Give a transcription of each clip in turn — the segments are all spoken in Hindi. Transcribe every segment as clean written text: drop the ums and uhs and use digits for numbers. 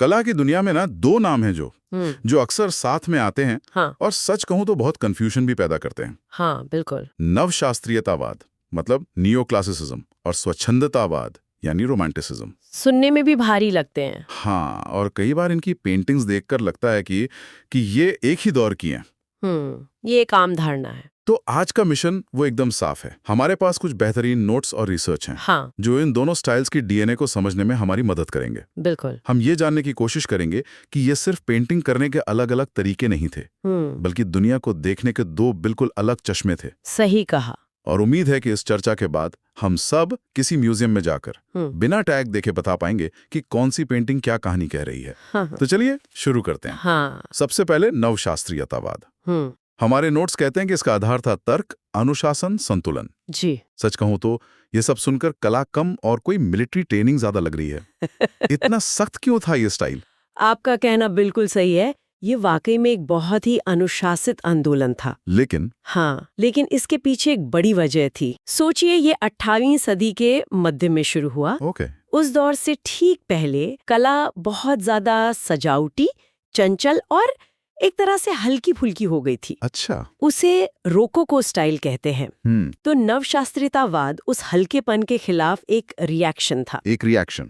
कला की दुनिया में ना दो नाम हैं जो अक्सर साथ में आते हैं। हाँ। और सच कहूं तो बहुत कंफ्यूजन भी पैदा करते हैं। हाँ बिल्कुल। नवशास्त्रीयतावाद मतलब नियो क्लासिसिज्म और स्वच्छंदतावाद यानी रोमांटिसिज्म। सुनने में भी भारी लगते हैं। हाँ, और कई बार इनकी पेंटिंग्स देखकर लगता है कि ये एक ही दौर की हैं। ये एक आम धारणा है। तो आज का मिशन वो एकदम साफ है। हमारे पास कुछ बेहतरीन नोट्स और रिसर्च हैं हाँ जो इन दोनों स्टाइल्स की डीएनए को समझने में हमारी मदद करेंगे। बिल्कुल। हम ये जानने की कोशिश करेंगे कि ये सिर्फ पेंटिंग करने के अलग अलग तरीके नहीं थे, बल्कि दुनिया को देखने के दो बिल्कुल अलग चश्मे थे। सही कहा। और उम्मीद है कि इस चर्चा के बाद हम सब किसी म्यूजियम में जाकर बिना टैग देखे बता पाएंगे कि कौन सी पेंटिंग क्या कहानी कह रही है। हाँ। तो चलिए शुरू करते हैं। हाँ। सबसे पहले नवशास्त्रीयतावाद। हमारे नोट्स कहते हैं कि इसका आधार था तर्क, अनुशासन, संतुलन। जी। सच कहूं तो ये सब सुनकर कला कम और कोई मिलिट्री ट्रेनिंग ज्यादा लग रही है। इतना सख्त क्यों था ये स्टाइल? आपका कहना बिल्कुल सही है। ये वाकई में एक बहुत ही अनुशासित आंदोलन था। लेकिन इसके पीछे एक बड़ी वजह थी। सोचिए, ये 18वीं सदी के मध्य में शुरू हुआ। उस दौर से ठीक पहले कला बहुत ज्यादा सजावटी, चंचल और एक तरह से हल्की फुल्की हो गई थी। अच्छा। उसे रोकोको स्टाइल कहते हैं। तो नवशास्त्रीयतावाद उस हल्केपन के खिलाफ एक रिएक्शन था।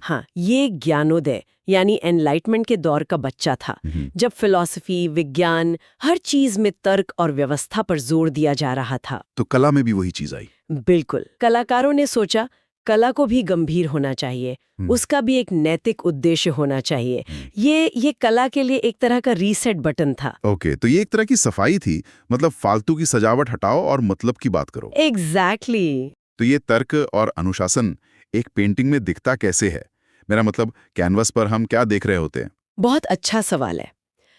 हाँ, ये ज्ञानोदय यानी एनलाइटमेंट के दौर का बच्चा था, जब फिलॉसफी, विज्ञान, हर चीज में तर्क और व्यवस्था पर जोर दिया जा रहा था। तो कला में भी वही चीज आई। बिल्कुल। कलाकारों ने सोचा कला को भी गंभीर होना चाहिए, उसका भी एक नैतिक उद्देश्य होना चाहिए। ये कला के लिए एक तरह का रीसेट बटन था। तो ये एक तरह की सफाई थी, मतलब फालतू की सजावट हटाओ और मतलब की बात करो। एग्जैक्टली। तो ये तर्क और अनुशासन एक पेंटिंग में दिखता कैसे है? मेरा मतलब कैनवस पर हम क्या देख रहे होते हैं? बहुत अच्छा सवाल है।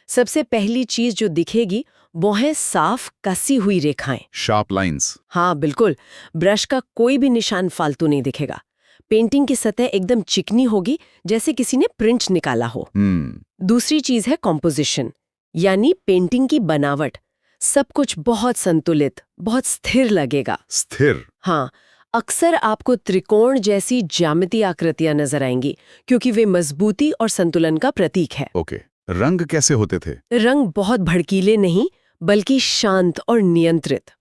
सबसे पहली चीज जो दिखेगी वो है साफ कसी हुई रेखाएं, शार्प लाइंस। हाँ बिल्कुल। ब्रश का कोई भी निशान फालतू नहीं दिखेगा। पेंटिंग की सतह एकदम चिकनी होगी, जैसे किसी ने प्रिंट निकाला हो। दूसरी चीज है कॉम्पोजिशन, यानी पेंटिंग की बनावट। सब कुछ बहुत संतुलित, बहुत स्थिर लगेगा। स्थिर? हाँ। अक्सर आपको त्रिकोण जैसी ज्यामितीय आकृतियां नजर आएंगी, क्योंकि वे मजबूती और संतुलन का प्रतीक है। रंग कैसे होते थे? रंग बहुत भड़कीले नहीं, बल्कि शांत और नियंत्रित।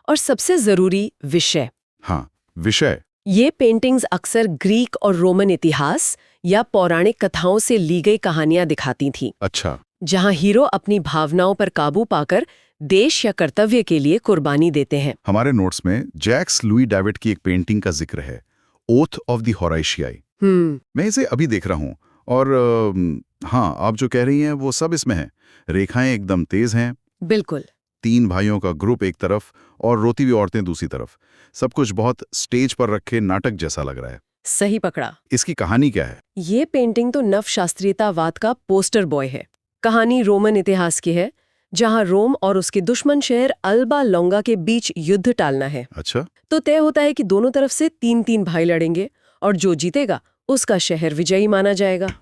और सबसे जरूरी, विषय। हाँ, विषय। ये पेंटिंग्स अक्सर ग्रीक और रोमन इतिहास या पौराणिक कथाओं से ली गई कहानियां दिखाती थीं। अच्छा। जहां हीरो अपनी भावनाओं पर काबू पाकर देश या कर्तव्य के लिए कुर्बानी देते हैं। हमारे नोट्स में जैक्स लुई डेविड की एक पेंटिंग का जिक्र है, ओथ ऑफ द होराइशियाई। मैं इसे अभी देख रहा हूँ और हाँ, आप जो कह रही हैं वो सब इसमें है। रेखाएं एकदम तेज हैं। बिल्कुल। 3 भाइयों का ग्रुप एक तरफ और रोती हुई औरतें दूसरी तरफ। सब कुछ बहुत स्टेज पर रखे नाटक जैसा लग रहा है। सही पकड़ा। इसकी कहानी क्या है? ये पेंटिंग तो नवशास्त्रीयतावाद का पोस्टर बॉय है। कहानी रोमन इतिहास की है, जहां रोम और उसके दुश्मन शहर अल्बा लोंगा के बीच युद्ध टालना है। अच्छा। तो तय होता है कि दोनों तरफ से 3-3 भाई लड़ेंगे और जो जीतेगा उसका शहर विजयी माना जाएगा।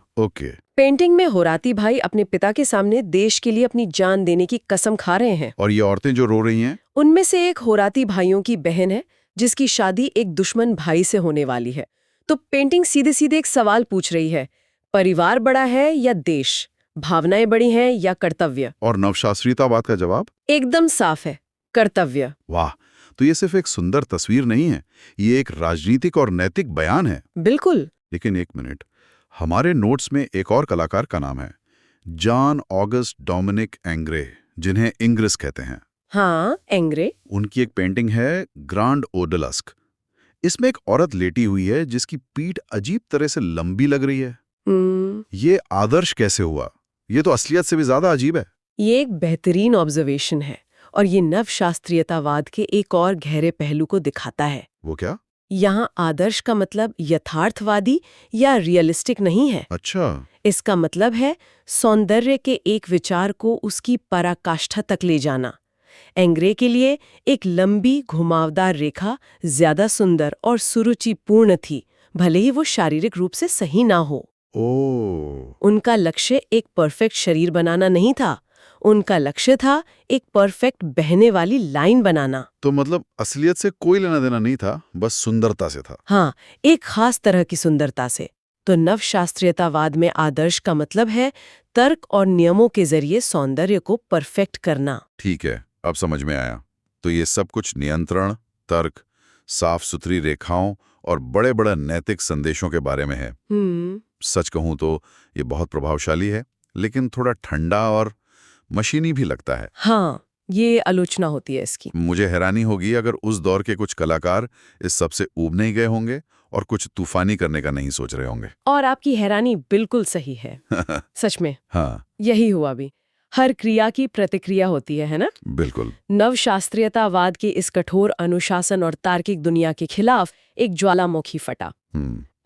पेंटिंग में होराती भाई अपने पिता के सामने देश के लिए अपनी जान देने की कसम खा रहे हैं। और ये औरतें जो रो रही हैं? उनमें से एक होराती भाइयों की बहन है, जिसकी शादी एक दुश्मन भाई से होने वाली है। तो पेंटिंग सीधे सीधे एक सवाल पूछ रही है, परिवार बड़ा है या देश? भावनाएं बड़ी हैं या कर्तव्य? और नवशास्त्रीयतावाद का जवाब एकदम साफ है, कर्तव्य। वाह! तो ये सिर्फ एक सुंदर तस्वीर नहीं है, ये एक राजनीतिक और नैतिक बयान है। बिल्कुल। लेकिन एक मिनट, हमारे नोट्स में एक और कलाकार का नाम है, जॉन ऑगस्ट डोमिनिक एंग्रे, जिन्हें इंग्रिस कहते हैं। हाँ, एंग्रे। उनकी एक पेंटिंग है ग्रांड ओडलस्क। इसमें एक औरत लेटी हुई है जिसकी पीठ अजीब तरह से लंबी लग रही है। ये आदर्श कैसे हुआ? ये तो असलियत से भी ज्यादा अजीब है। ये एक बेहतरीन ऑब्जर्वेशन है और ये नवशास्त्रीयतावाद के एक और गहरे पहलू को दिखाता है। वो क्या? यहाँ आदर्श का मतलब यथार्थवादी या रियलिस्टिक नहीं है। अच्छा। इसका मतलब है सौंदर्य के एक विचार को उसकी पराकाष्ठा तक ले जाना। एंग्रे के लिए एक लंबी घुमावदार रेखा ज्यादा सुंदर और सुरुचिपूर्ण थी, भले ही वो शारीरिक रूप से सही ना हो। उनका लक्ष्य एक परफेक्ट शरीर बनाना नहीं था, उनका लक्ष्य था एक परफेक्ट बहने वाली लाइन बनाना। तो मतलब असलियत से कोई लेना देना नहीं था, बस सुंदरता से था। हाँ, एक खास तरह की सुंदरता से। तो नवशास्त्रीयतावाद में आदर्श का मतलब है तर्क और नियमों के जरिए सौंदर्य को परफेक्ट करना। ठीक है, अब समझ में आया। तो ये सब कुछ नियंत्रण, तर्क, साफ सुथरी रेखाओं और बड़े बड़े नैतिक संदेशों के बारे में है। सच कहूं तो ये बहुत प्रभावशाली है, लेकिन थोड़ा ठंडा और मशीनी भी लगता है। हाँ, ये आलोचना होती है इसकी। मुझे हैरानी होगी अगर उस दौर के कुछ कलाकार इस सब से ऊब नहीं गए होंगे और कुछ तूफानी करने का नहीं सोच रहे होंगे। और आपकी हैरानी बिल्कुल सही है। सच में हाँ, यही हुआ भी। हर क्रिया की प्रतिक्रिया होती है ना? बिल्कुल। नवशास्त्रीयतावाद के इस कठोर अनुशासन और तार्किक दुनिया के खिलाफ एक ज्वालामुखी फटा।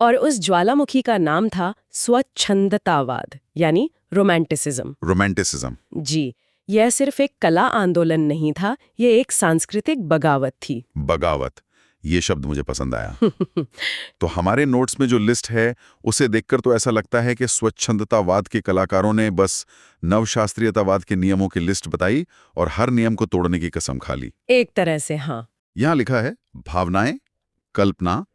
और उस ज्वालामुखी का नाम था स्वच्छंदतावाद, यानी रोमांटिसिज्म। रोमांटिसिज्म। जी, यह सिर्फ एक कला आंदोलन नहीं था, यह एक सांस्कृतिक बगावत थी। बगावत, ये शब्द मुझे पसंद आया। तो हमारे नोट्स में जो लिस्ट है उसे देखकर तो ऐसा लगता है कि स्वच्छंदतावाद के कलाकारों ने बस नवशास्त्रीयतावाद के नियमों की लिस्ट बताई और हर नियम को तोड़ने की कसम खा ली। एक तरह से हाँ। यहाँ लिखा है भावनाएं, कल्पना,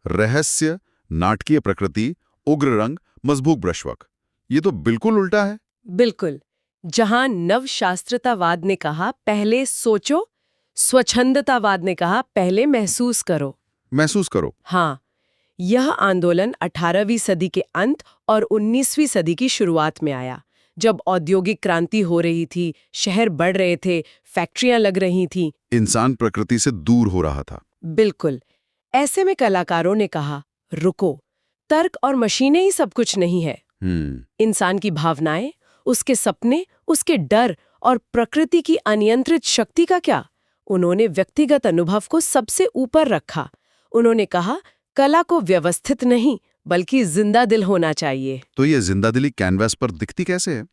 रहस्य, नाटकीय प्रकृति, उग्र रंग, मजबूत ब्रशवर्क। ये तो बिल्कुल उल्टा है। बिल्कुल। जहां नवशास्त्रतावाद ने कहा पहले सोचो, स्वच्छंदतावाद ने कहा पहले महसूस करो। महसूस करो। हाँ, यह आंदोलन 18वीं सदी के अंत और 19वीं सदी की शुरुआत में आया, जब औद्योगिक क्रांति हो रही थी, शहर बढ़ रहे थे, फैक्ट्रियां लग रही थी, इंसान प्रकृति से दूर हो रहा था। बिल्कुल। ऐसे में कलाकारों ने कहा, रुको, तर्क और मशीनें ही सब कुछ नहीं है। इंसान की भावनाएं, उसके सपने, उसके डर और प्रकृति की अनियंत्रित शक्ति का क्या? उन्होंने व्यक्तिगत अनुभव को सबसे ऊपर रखा। उन्होंने कहा, कला को व्यवस्थित नहीं बल्कि जिंदा दिल होना चाहिए। तो ये जिंदादिली कैनवास पर दिखती कैसे है?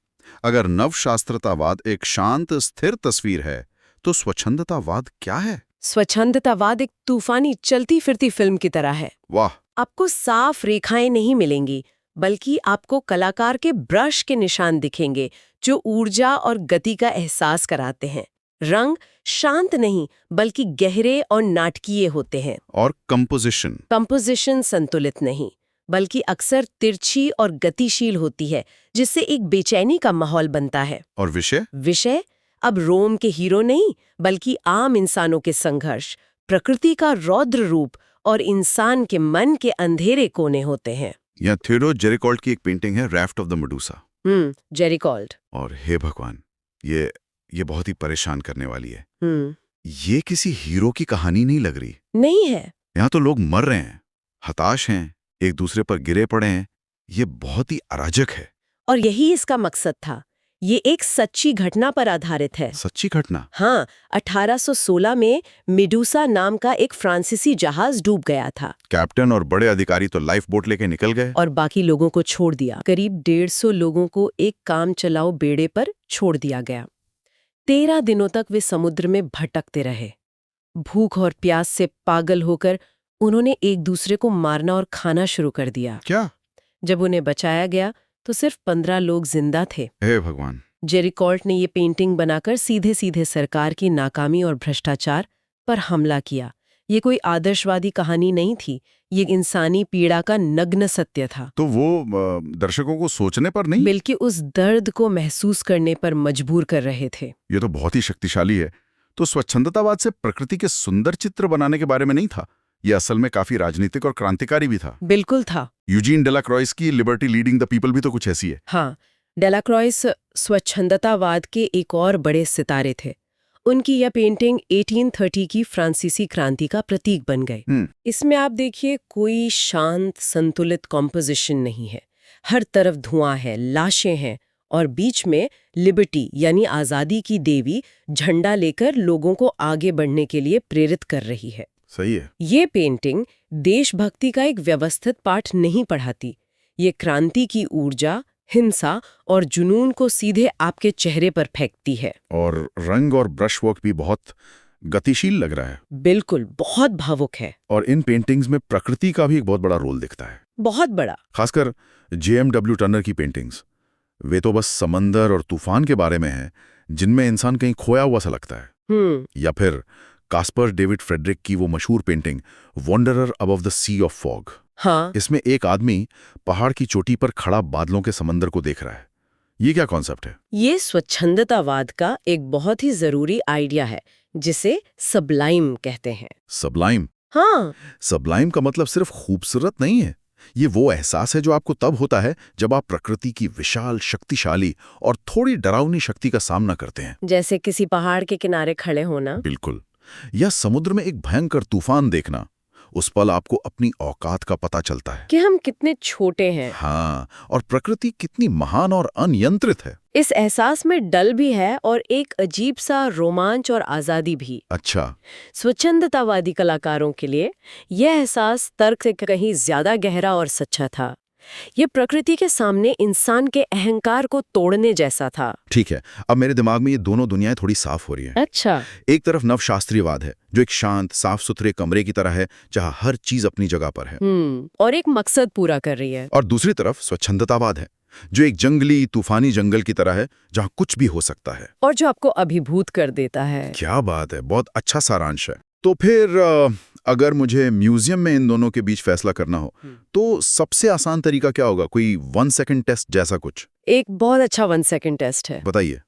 अगर नवशास्त्रतावाद एक शांत स्थिर तस्वीर है, तो स्वच्छंदतावाद क्या है? स्वच्छंदतावाद एक तूफानी चलती फिरती फिल्म की तरह है। वाह! आपको साफ रेखाएं नहीं मिलेंगी, बल्कि आपको कलाकार के ब्रश के निशान दिखेंगे जो ऊर्जा और गति का एहसास कराते हैं। रंग शांत नहीं बल्कि गहरे और नाटकीय होते हैं। और कंपोजिशन संतुलित नहीं बल्कि अक्सर तिरछी और गतिशील होती है, जिससे एक बेचैनी का माहौल बनता है। और विषय अब रोम के हीरो नहीं बल्कि आम इंसानों के संघर्ष, प्रकृति का रौद्र रूप और इंसान के मन के अंधेरे कोने होते हैं। यह थियोडोर जेरिकॉल्ट की एक पेंटिंग है, राफ्ट ऑफ द मेडुसा। जेरिकॉल्ट। और हे भगवान, ये बहुत ही परेशान करने वाली है। ये किसी हीरो की कहानी नहीं लग रही। नहीं है। यहाँ तो लोग मर रहे हैं, हताश हैं, एक दूसरे पर गिरे पड़े हैं। ये बहुत ही अराजक है। और यही इसका मकसद था। ये एक सच्ची घटना पर आधारित है। सच्ची घटना? हाँ, 1816 में मेडुसा नाम का एक फ्रांसीसी जहाज डूब गया था। कैप्टन और बड़े अधिकारी तो लाइफ बोट लेके निकल गए और बाकी लोगों को छोड़ दिया। करीब 150 लोगों को एक काम चलाओ बेड़े पर छोड़ दिया गया। 13 दिनों तक वे समुद्र में भटकते रहे। भूख और प्यास से पागल होकर उन्होंने एक दूसरे को मारना और खाना शुरू कर दिया। क्या? जब उन्हें बचाया गया तो सिर्फ 15 लोग जिंदा थे। हे भगवान! जेरिकॉल्ट ने ये पेंटिंग बनाकर सीधे सीधे सरकार की नाकामी और भ्रष्टाचार पर हमला किया। ये कोई आदर्शवादी कहानी नहीं थी, ये इंसानी पीड़ा का नग्न सत्य था। तो वो दर्शकों को सोचने पर नहीं, बल्कि उस दर्द को महसूस करने पर मजबूर कर रहे थे। ये तो बहुत ही शक्तिशाली है। तो स्वच्छंदतावाद से प्रकृति के सुंदर चित्र बनाने के बारे में नहीं था, ये असल में काफी राजनीतिक और क्रांतिकारी भी था। बिल्कुल था। यूजीन डेलाक्रॉइस की लिबर्टी लीडिंग द पीपल भी तो कुछ ऐसी है। हाँ, डेलाक्रॉइस स्वच्छंदतावाद के एक और बड़े सितारे थे। उनकी यह पेंटिंग 1830 की फ्रांसीसी क्रांति का प्रतीक बन गई। इसमें आप देखिए, कोई शांत संतुलित कॉम्पोजिशन नहीं है। हर तरफ धुआं है, लाशें हैं और बीच में लिबर्टी यानी आजादी की देवी झंडा लेकर लोगों को आगे बढ़ने के लिए प्रेरित कर रही है। सही है। ये पेंटिंग देशभक्ति का एक व्यवस्थित पाठ नहीं पढ़ाती। ये क्रांति की ऊर्जा, हिंसा और जुनून को सीधे आपके चेहरे पर फेंकती है। और रंग और ब्रश वर्क भी बहुत गतिशील लग रहा है। बिल्कुल, बहुत भावुक है। और इन पेंटिंग्स में प्रकृति का भी एक बहुत बड़ा रोल दिखता है। बहुत बड़ा। खासकर JMW टर्नर की पेंटिंग्स, वे तो बस समंदर और तूफान के बारे में हैं, जिनमें इंसान कहीं खोया हुआ सा लगता है। या फिर कास्पर डेविड फ्रेडरिक की वो मशहूर painting wanderer above the sea of fog. हाँ, इसमें एक आदमी पहाड़ की चोटी पर खड़ा बादलों के समंदर को देख रहा है। ये क्या कॉन्सेप्ट है? ये स्वच्छंदतावाद का एक बहुत ही जरूरी आइडिया है, जिसे सबलाइम कहते हैं। सबलाइम? हाँ, सबलाइम का मतलब सिर्फ खूबसूरत नहीं है। ये वो एहसास है जो आपको तब होता है जब आप प्रकृति की विशाल, शक्तिशाली और थोड़ी डरावनी शक्ति का सामना करते हैं। जैसे किसी पहाड़ के किनारे खड़े होना। बिल्कुल। या समुद्र में एक भयंकर तूफान देखना। उस पल आपको अपनी औकात का पता चलता है कि हम कितने छोटे हैं। हाँ, और प्रकृति कितनी महान और अनियंत्रित है। इस एहसास में डल भी है और एक अजीब सा रोमांच और आजादी भी। अच्छा। स्वच्छंदतावादी कलाकारों के लिए यह एहसास तर्क से कहीं ज्यादा गहरा और सच्चा था। ये प्रकृति के सामने इंसान के अहंकार को तोड़ने जैसा था। ठीक है, अब मेरे दिमाग में ये दोनों दुनियाएं थोड़ी साफ हो रही हैं। अच्छा। एक तरफ नवशास्त्रीयवाद है, जो एक शांत, साफ सुथरे कमरे की तरह है, जहां हर चीज अपनी जगह पर है और एक मकसद पूरा कर रही है। और दूसरी तरफ स्वच्छंदतावाद है, जो एक जंगली, तूफानी जंगल की तरह है, जहां कुछ भी हो सकता है और जो आपको अभिभूत कर देता है। क्या बात है, बहुत अच्छा सारांश है। तो फिर अगर मुझे म्यूजियम में इन दोनों के बीच फैसला करना हो, तो सबसे आसान तरीका क्या होगा? कोई 1 सेकंड टेस्ट जैसा कुछ? एक बहुत अच्छा 1 सेकंड टेस्ट है। बताइए।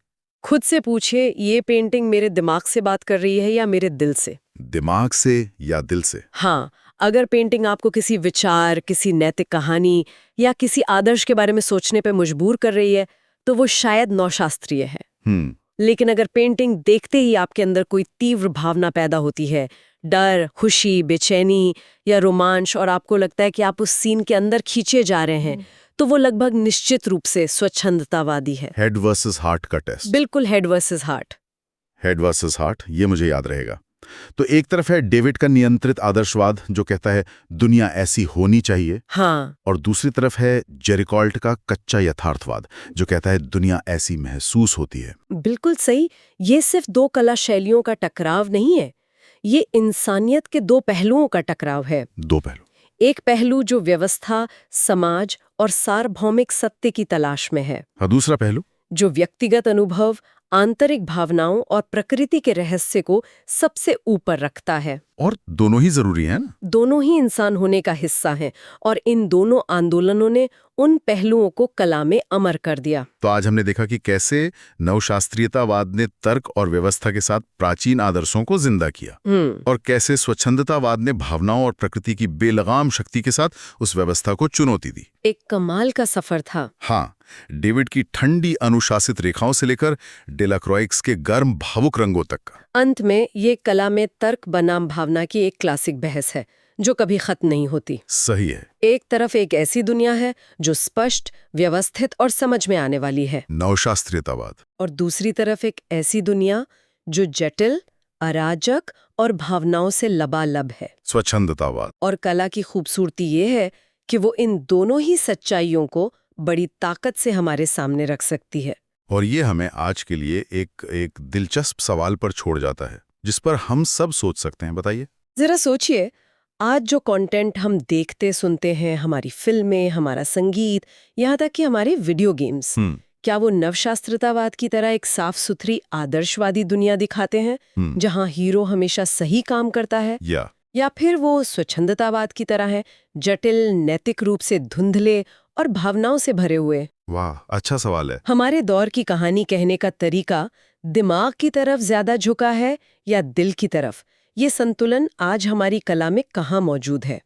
खुद से पूछिए, ये पेंटिंग मेरे दिमाग से बात कर रही है या मेरे दिल से? दिमाग से या दिल से? हाँ, अगर पेंटिंग आपको किसी विचार, किसी नैतिक कहानी या किसी आदर्श के बारे में सोचने पे मजबूर कर रही है, तो वो शायद नौशास्त्रीय है। लेकिन अगर पेंटिंग देखते ही आपके अंदर कोई तीव्र भावना पैदा होती है, डर, खुशी, बेचैनी या रोमांच, और आपको लगता है कि आप उस सीन के अंदर खींचे जा रहे हैं, तो वो लगभग निश्चित रूप से स्वच्छंदतावादी है। हेड वर्सेस हार्ट का टेस्ट। बिल्कुल, head versus heart. Head versus heart, ये मुझे याद रहेगा। तो एक तरफ है डेविड का नियंत्रित आदर्शवाद, जो कहता है दुनिया ऐसी होनी चाहिए। हाँ। और दूसरी तरफ है जेरिकॉल्ट का कच्चा यथार्थवाद, जो कहता है दुनिया ऐसी महसूस होती है। बिल्कुल सही। ये सिर्फ दो कला शैलियों का टकराव नहीं है, ये इंसानियत के दो पहलुओं का टकराव है। दो पहलू। एक पहलू जो व्यवस्था, समाज और सार्वभौमिक सत्य की तलाश में है। हाँ, दूसरा पहलू जो व्यक्तिगत अनुभव, आंतरिक भावनाओं और प्रकृति के रहस्य को सबसे ऊपर रखता है। और दोनों ही जरूरी हैं ना? दोनों ही इंसान होने का हिस्सा हैं, और इन दोनों आंदोलनों ने उन पहलुओं को कला में अमर कर दिया। तो आज हमने देखा कि कैसे नवशास्त्रीयतावाद ने तर्क और व्यवस्था के साथ प्राचीन आदर्शों को जिंदा किया, और कैसे स्वच्छंदतावाद ने भावनाओं और प्रकृति की बेलगाम शक्ति के साथ उस व्यवस्था को चुनौती दी। एक कमाल का सफर था। हाँ, डेविड की ठंडी अनुशासित रेखाओं से लेकर डेलाक्रॉइक्स के गर्म भावुक रंगों तक। अंत में ये कला में तर्क बनाम भावना की एक क्लासिक बहस है, जो कभी खत्म नहीं होती। सही है। एक तरफ एक ऐसी दुनिया है जो स्पष्ट, व्यवस्थित और समझ में आने वाली है, नवशास्त्रीयतावाद, और दूसरी तरफ एक ऐसी दुनिया जो जटिल, अराजक और भावनाओं से लबालब है, स्वच्छंदतावाद। और कला की खूबसूरती ये है कि वो इन दोनों ही सच्चाइयों को बड़ी ताकत से हमारे सामने रख सकती है। और ये हमें आज के लिए एक दिलचस्प सवाल पर छोड़ जाता है, जिस पर हम सब सोच सकते हैं। बताइए। जरा सोचिए, आज जो कंटेंट हम देखते सुनते हैं, हमारी फिल्में, हमारा संगीत, यहाँ तक कि हमारे वीडियो गेम्स, क्या वो नवशास्त्रतावाद की तरह एक साफ सुथरी आदर्शवादी दुनिया दिखाते हैं, जहाँ हीरो हमेशा सही काम करता है, या फिर वो स्वच्छंदतावाद की तरह है, जटिल, नैतिक रूप से धुंधले और भावनाओं से भरे हुए? वाह, अच्छा सवाल है। हमारे दौर की कहानी कहने का तरीका दिमाग की तरफ ज्यादा झुका है या दिल की तरफ? ये संतुलन आज हमारी कला में कहाँ मौजूद है?